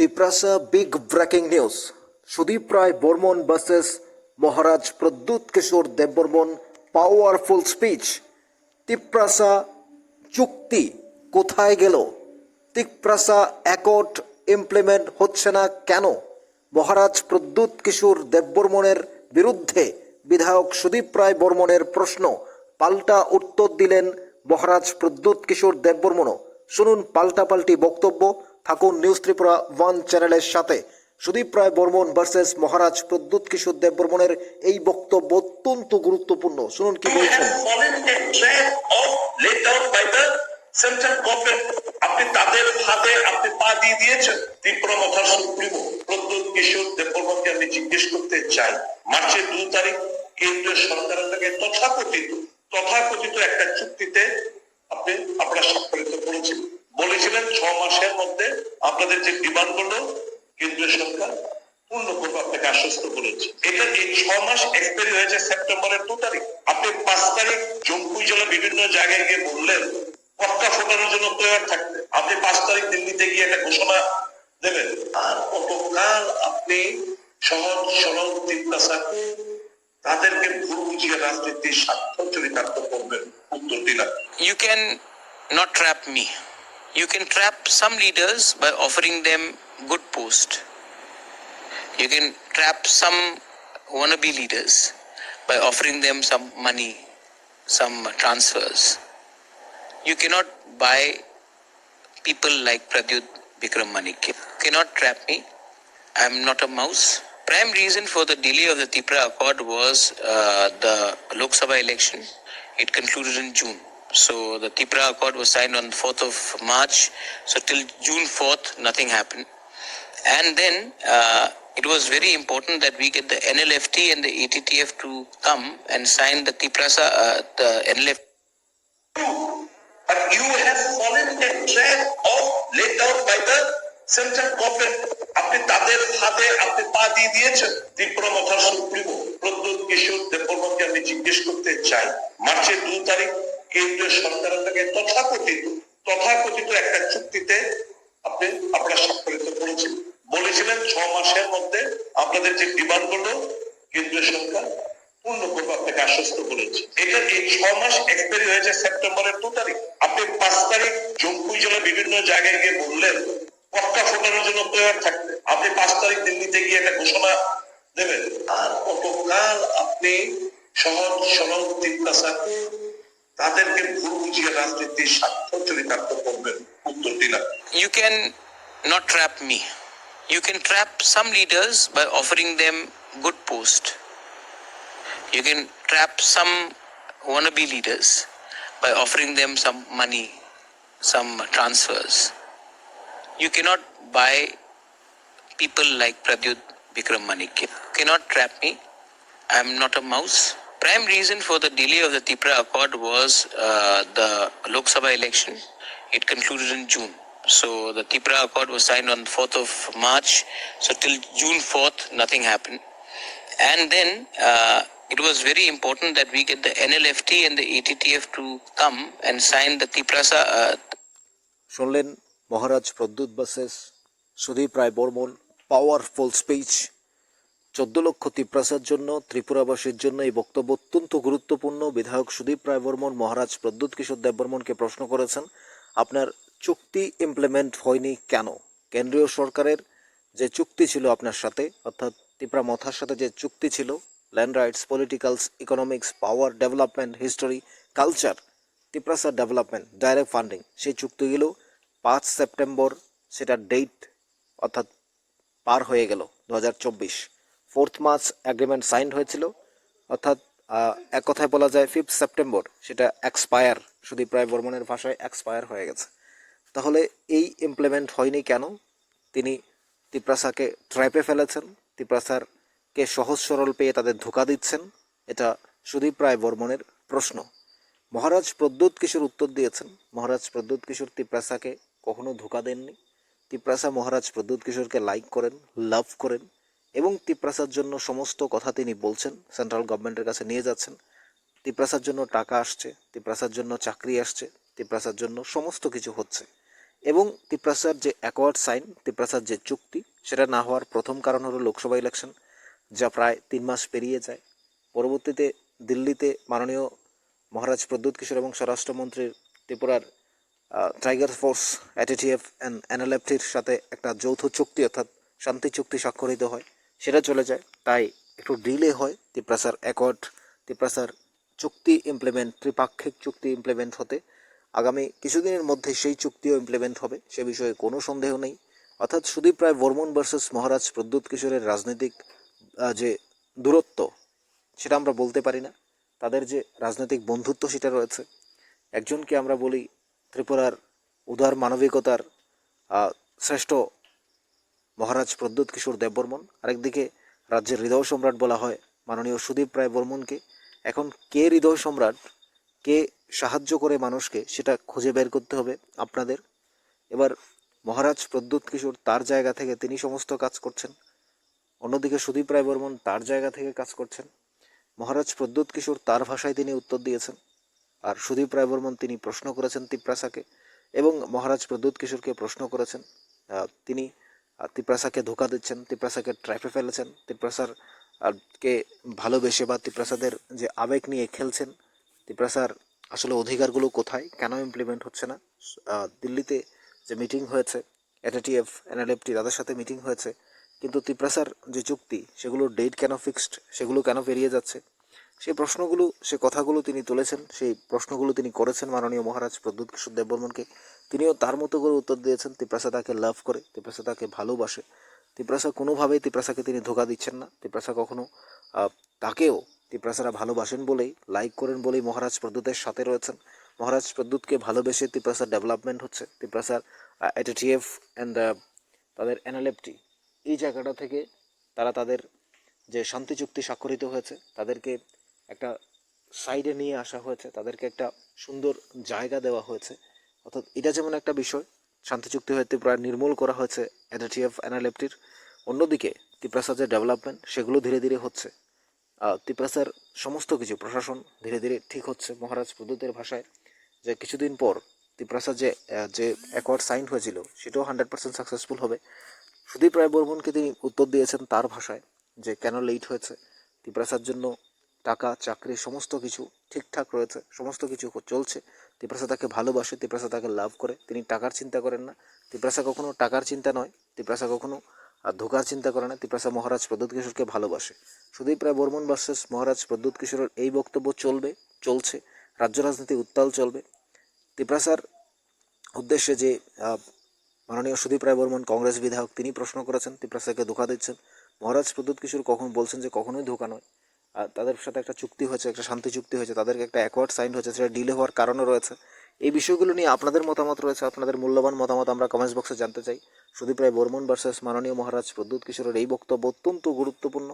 Tiprasa big breaking news. Sudip Roy Barman versus মহারাজ প্রদ্যুৎ কিশোর Debbarman powerful speech. Tiprasa চুক্তি কোথায় গেল? তিপ্রাসা অ্যাকর্ড ইমপ্লিমেন্ট হচ্ছে না কেন? মহারাজ প্রদ্যুৎ কিশোর দেববর্মনের বিরুদ্ধে বিধায়ক সুদীপ রায় বর্মনের প্রশ্ন, পাল্টা উত্তর দিলেন মহারাজ প্রদ্যুৎ কিশোর দেববর্মনও। শুনুন পাল্টাপাল্টি বক্তব্য। থাকুন নিউজ ত্রিপুরা ওয়ান চ্যানেলের সাথে। সুদীপ রায় বর্মন ভার্সেস মহারাজ প্রদ্যুৎ কিশোর দেববর্মনের এই বক্তব্য অত্যন্ত গুরুত্বপূর্ণ। শুনুন কি বলছেন। সেন্ট্রাল গভর্নমেন্ট আপনি তাদের হাতে আপনি পা দিয়ে দিয়েছেন। ত্রিপুরা মথার সুপ্রিমো প্রদ্যুৎ কিশোর দেববর্মনকে আমি জিজ্ঞেস করতে চাই, মার্চের 2 তারিখ কেন্দ্রীয় সরকারের থেকে তথাকথিত একটা চুক্তিতে আপনারা স্বাক্ষরিত করেছিলেন। বলেছিলেন 6 মাসের মধ্যে আপনাদের যে ডিমান্ড গুলো কেন্দ্রীয় সরকার পূর্ণ করবে, আপনাকে আশ্বস্ত করেছে। এটা এই 6 মাস এক্সপায়ারি হয়েছে সেপ্টেম্বরের 2 তারিখ। আপনি 5 তারিখ জম্মু জেলা বিভিন্ন জায়গায় গিয়ে বললেন পটকা ফোটানোর জন্য তৈরি থাকতে। আপনি 5 তারিখ দিল্লিতে গিয়ে একটা ঘোষণা দেবেন। আর কতকাল আপনি সহজ সরল তিপ্রাসাকে তাদেরকে ভুল বুঝিয়ে রাজনীতির স্বার্থ চরিতার্থ করবেন? উত্তর দিলাম, You can not trap me. You can trap some leaders by offering them good post. You can trap some wannabe leaders by offering them some money, some transfers. You cannot buy people like Pradyut Vikram Manik. You cannot trap me. I am not a mouse. Prime reason for the delay of the Tripura Accord was the Lok Sabha election. It concluded in June. So the Tripura Accord was signed on the 4th of March. So till June 4th, nothing happened. And then it was very important that we get the NLFT and the ATTF to come and sign the Triprasa, the NLFT. but you have fallen in a trap of laid out by the central government. আপনি তাদের হাতে আপনি পা দিয়ে দিয়েছেন। Tripura মথার supremo Pradyut কিশোর দেববর্মনকে আমি জিজ্ঞেস করতে চাই, মার্চের 2 তারিখ কেন্দ্রীয় সরকারের থেকে তথাকথিত একটা চুক্তিতে আপনারা স্বাক্ষরিত করেছিলেন। বলেছিলেন 6 মাসের মধ্যে আপনাদের যে ডিমান্ড গুলো কেন্দ্রীয় সরকার পূর্ণ করবে, আপনাকে আশ্বস্ত করেছে। এটা এই 6 মাস এক্সপায়ারি হয়েছে সেপ্টেম্বরের 2 তারিখ। আপনি 5 তারিখ জম্মু জেলা বিভিন্ন জায়গায় গিয়ে বললেন পটকা ফোটানোর জন্য তৈরি থাকতে। আপনি 5 তারিখ দিল্লিতে গিয়ে একটা ঘোষণা দেবেন। আর কতকাল আপনি সহজ সরল তিপ্রাসাকে তাদেরকে ভুল বুঝিয়ে রাজনীতির স্বার্থ চরিতার্থ করবেন? উত্তর দিলাম, You can not trap me. You can trap some leaders by offering them good post. You can trap some wannabe leaders by offering them some money, some transfers. You cannot buy people like Pradyut Vikram Manik. You cannot trap me. I am not a mouse. Prime reason for the delay of the Tripura Accord was the Lok Sabha election. It concluded in June. So the Tripura Accord was signed on the 4th of March. So till June 4th, nothing happened. And then it was very important that we get the NLFT and the ATTF to come and sign the Triprasa. শুনলেন মহারাজ Pradyut versus Sudip Roy Barman powerful speech. 14 লক্ষ তিপ্রাসার জন্য, ত্রিপুরাবাসীর জন্য এই বক্তব্য অত্যন্ত গুরুত্বপূর্ণ। বিধায়ক সুদীপ রায় বর্মন মহারাজ প্রদ্যুৎ কিশোর দেববর্মনকে প্রশ্ন করেছেন, আপনার চুক্তি ইমপ্লিমেন্ট হয়নি কেন? কেন্দ্রীয় সরকারের যে চুক্তি ছিল আপনার সাথে, অর্থাৎ ত্রিপুরা মথার সাথে যে চুক্তি ছিল, ল্যান্ড রাইটস, পলিটিক্যালস, ইকোনমিক্স, পাওয়ার, development, history, culture, Tiprasa development, direct funding, সেই চুক্তিগুলো 5 সেপ্টেম্বর সেটা ডেট অর্থাৎ পার হয়ে গেল 2024। 4th মার্চ অ্যাগ্রিমেন্ট সাইন্ড হয়েছিল, অর্থাৎ এক কথায় বলা যায় 5 সেপ্টেম্বর সেটা এক্সপায়ার, সুদীপ রায় বর্মনের ভাষায় এক্সপায়ার হয়ে গেছে। তাহলে এই ইমপ্লিমেন্ট হয়নি কেন? তিনি তিপ্রাসাকে ট্র্যাপে ফেলেছেন, তিপ্রাসারকে সহজ সরল পেয়ে তাদের ধোঁকা দিচ্ছেন। এটা সুদীপ রায় বর্মনের প্রশ্ন। মহারাজ প্রদ্যুৎ কিশোর উত্তর দিয়েছেন, মহারাজ প্রদ্যুৎ কিশোর তিপ্রাসাকে কখনো ধোঁকা দেননি। তিপ্রাসা মহারাজ প্রদ্যুৎ কিশোরকে লাইক করেন, লাভ করেন এবং তিপ্রাসার জন্য সমস্ত কথা তিনি বলছেন, সেন্ট্রাল গভর্নমেন্টের কাছে নিয়ে যাচ্ছেন। তিপ্রাসার জন্য টাকা আসছে, তিপ্রাসার জন্য চাকরি আসছে, তিপ্রাসার জন্য সমস্ত কিছু হচ্ছে। এবং তিপ্রাসার যে অ্যাকোয়ার্ড সাইন, তিপ্রাসার যে চুক্তি, সেটা না হওয়ার প্রথম কারণ হলো লোকসভা ইলেকশন, যা প্রায় 3 মাস পেরিয়ে যায়। পরবর্তীতে দিল্লিতে মাননীয় মহারাজ প্রদ্যুৎ কিশোর এবং স্বরাষ্ট্রমন্ত্রীর ত্রিপুরার টাইগার ফোর্স এটিটিএফ অ্যান্ড এনএলএফটির সাথে একটা যৌথ চুক্তি অর্থাৎ শান্তি চুক্তি স্বাক্ষরিত হয়, সেটা চলে যায়। তাই একটু ডিলে হয় তিপ্রাসার অ্যাকর্ড, তিপ্রাসার চুক্তি ইমপ্লিমেন্ট, ত্রিপাক্ষিক চুক্তি ইমপ্লিমেন্ট হতে। আগামী কিছুদিনের মধ্যে সেই চুক্তিও ইমপ্লিমেন্ট হবে, সে বিষয়ে কোনো সন্দেহ নেই। অর্থাৎ সুদীপ রায় বর্মন ভার্সেস মহারাজ প্রদ্যুৎ কিশোরের রাজনৈতিক যে দূরত্ব, সেটা আমরা বলতে পারি না। তাদের যে রাজনৈতিক বন্ধুত্ব সেটা রয়েছে। একজনকে আমরা বলি ত্রিপুরার উদার মানবিকতার শ্রেষ্ঠ মহারাজ প্রদ্যুৎ কিশোর দেববর্মন, আরেকদিকে রাজ্যের হৃদয় সম্রাট বলা হয় মাননীয় সুদীপ রায় বর্মনকে। এখন কে হৃদয় সম্রাট, কে সাহায্য করে মানুষকে, সেটা খুঁজে বের করতে হবে আপনাদের। এবার মহারাজ প্রদ্যুৎ কিশোর তার জায়গা থেকে তিনি সমস্ত কাজ করছেন, অন্যদিকে সুদীপ রায় বর্মন তার জায়গা থেকে কাজ করছেন। মহারাজ প্রদ্যুৎ কিশোর তার ভাষায় তিনি উত্তর দিয়েছেন, আর সুদীপ রায় বর্মন তিনি প্রশ্ন করেছেন তিপ্রাসাকে, এবং মহারাজ প্রদ্যুৎ কিশোরকে প্রশ্ন করেছেন। তিনি তিপ্রাসাকে ধোকা দিচ্ছেন, তিপ্রাসাকে ট্র্যাপে ফেলেছেন, তিপ্রাসার কে ভালোবেসে বা তিপ্রাসাদের যে আবেগ নিয়ে খেলছেন। তিপ্রাসার আসলে অধিকারগুলো কোথায়, কেন ইমপ্লিমেন্ট হচ্ছে না? দিল্লিতে যে মিটিং হয়েছে এটিটিএফ এনএলএফটি, তাদের সাথে মিটিং হয়েছে, কিন্তু তিপ্রাসার যে চুক্তি সেগুলোর ডেট কেন ফিক্সড, সেগুলো কেন পেরিয়ে যাচ্ছে? সেই প্রশ্নগুলো, সে কথাগুলো তিনি তুলেছেন, সেই প্রশ্নগুলো তিনি করেছেন মাননীয় মহারাজ প্রদ্যুৎ কিশোর দেববর্মনকে। তিনিও তার মতো করে উত্তর দিয়েছেন। তিপ্রাসা তাকে লাভ করে, তিপ্রাসা তাকে ভালোবাসে। তিপ্রাসা কোনোভাবেই তিপ্রাসাকে তিনি ধোকা দিচ্ছেন না। তিপ্রাসা কখনো তাকেও, তিপ্রাসারা ভালোবাসেন বলেই, লাইক করেন বলেই মহারাজ প্রদ্যুতের সাথে রয়েছেন। মহারাজ প্রদ্যুৎকে ভালোবেসে তিপ্রাসার ডেভেলপমেন্ট হচ্ছে। তিপ্রাসার এটিটিএফ অ্যান্ড তাদের এনএলএফটি, এই জায়গাটা থেকে তারা তাদের যে শান্তি চুক্তি স্বাক্ষরিত হয়েছে, তাদেরকে একটা সাইডে নিয়ে আসা হয়েছে, তাদেরকে একটা সুন্দর জায়গা দেওয়া হয়েছে। অর্থাৎ এটা যেমন একটা বিষয়, শান্তি চুক্তি হতে প্রায় নির্মূল করা হয়েছে এনএটিএফ এনএলএফটির। অন্যদিকে তিপ্রাসার যে ডেভেলপমেন্ট, সেগুলো ধীরে ধীরে হচ্ছে। তিপ্রাসার সমস্ত কিছু প্রশাসন ধীরে ধীরে ঠিক হচ্ছে। মহারাজ প্রদ্যুতের ভাষায় যে কিছুদিন পর তিপ্রাসার যে অ্যাকর্ড সাইন হয়েছিল, সেটাও 100% সাকসেসফুল হবে। সুদীপ রায় বর্মনকে তিনি উত্তর দিয়েছেন তার ভাষায় যে কেন লেট হয়েছে। তিপ্রাসার জন্য টাকা, চাকরি, সমস্ত কিছু ঠিকঠাক রয়েছে, সমস্ত কিছু চলছে। তিপ্রাসা তাকে ভালোবাসে, তিপ্রাসা তাকে লাভ করে, তিনি টাকার চিন্তা করেন না। তিপ্রাসা কখনো টাকার চিন্তা নয়, তিপ্রাসা কখনো ধোকার চিন্তা করে না। তিপ্রাসা মহারাজ প্রদ্যুৎ কিশোরকে ভালোবাসে। সুদীপ রায় বর্মন ভার্সেস মহারাজ প্রদ্যুৎ কিশোরের এই বক্তব্য চলছে, রাজ্য রাজনীতি উত্তাল চলবে। তিপ্রাসার উদ্দেশ্যে যে মাননীয় সুদীপ রায় বর্মন কংগ্রেস বিধায়ক, তিনি প্রশ্ন করেছেন তিপ্রাসাকে ধোকা দিচ্ছেন। মহারাজ প্রদ্যুৎ কিশোর কখন বলছেন যে কখনোই ধোকা নয়। আর তাদের সাথে একটা চুক্তি হয়েছে, একটা শান্তি চুক্তি হয়েছে, তাদেরকে একটা অ্যাকোয়ার্ড সাইন হয়েছে, সেটা ডিলে হওয়ার কারণও রয়েছে। এই বিষয়গুলো নিয়ে আপনাদের মতামত রয়েছে, আপনাদের মূল্যবান মতামত আমরা কমেন্টস বক্সে জানতে চাই। সুদীপ রায় বর্মন ভার্সেস মাননীয় মহারাজ প্রদ্যুৎ কিশোরের এই বক্তব্য অত্যন্ত গুরুত্বপূর্ণ,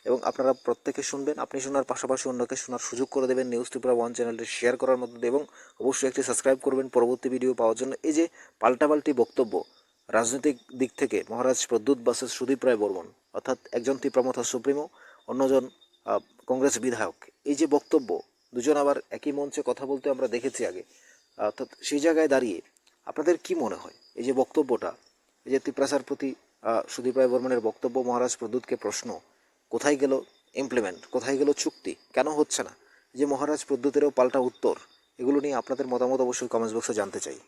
এবং আপনারা প্রত্যেকে শুনবেন। আপনি শোনার পাশাপাশি অন্যকে শোনার সুযোগ করে দেবেন নিউজ ত্রিপুরা ওয়ান চ্যানেলটি শেয়ার করার মধ্যে, এবং অবশ্যই একটি সাবস্ক্রাইব করবেন পরবর্তী ভিডিও পাওয়ার জন্য। এই যে পাল্টাপাল্টি বক্তব্য রাজনৈতিক দিক থেকে, মহারাজ প্রদ্যুৎ ভার্সেস সুদীপ রায় বর্মন, অর্থাৎ একজন তীব্রমথা সুপ্রিমো, অন্যজন কংগ্রেস বিধায়ক, এই যে বক্তব্য, দুজন আবার একই মঞ্চে কথা বলতে আমরা দেখেছি আগে। অর্থাৎ সেই জায়গায় দাঁড়িয়ে আপনাদের কি মনে হয়, এই যে বক্তব্যটা, এই যে তিপ্রাসার প্রতি সুদীপ রায় বর্মনের বক্তব্য, মহারাজ প্রদ্যুৎকে প্রশ্ন, কোথায় গেল ইমপ্লিমেন্ট, কোথায় গেল চুক্তি, কেন হচ্ছে না? যে মহারাজ প্রদ্যুতেরও পাল্টা উত্তর, এগুলো নিয়ে আপনাদের মতামত অবশ্যই কমেন্টস বক্সে জানতে চাই।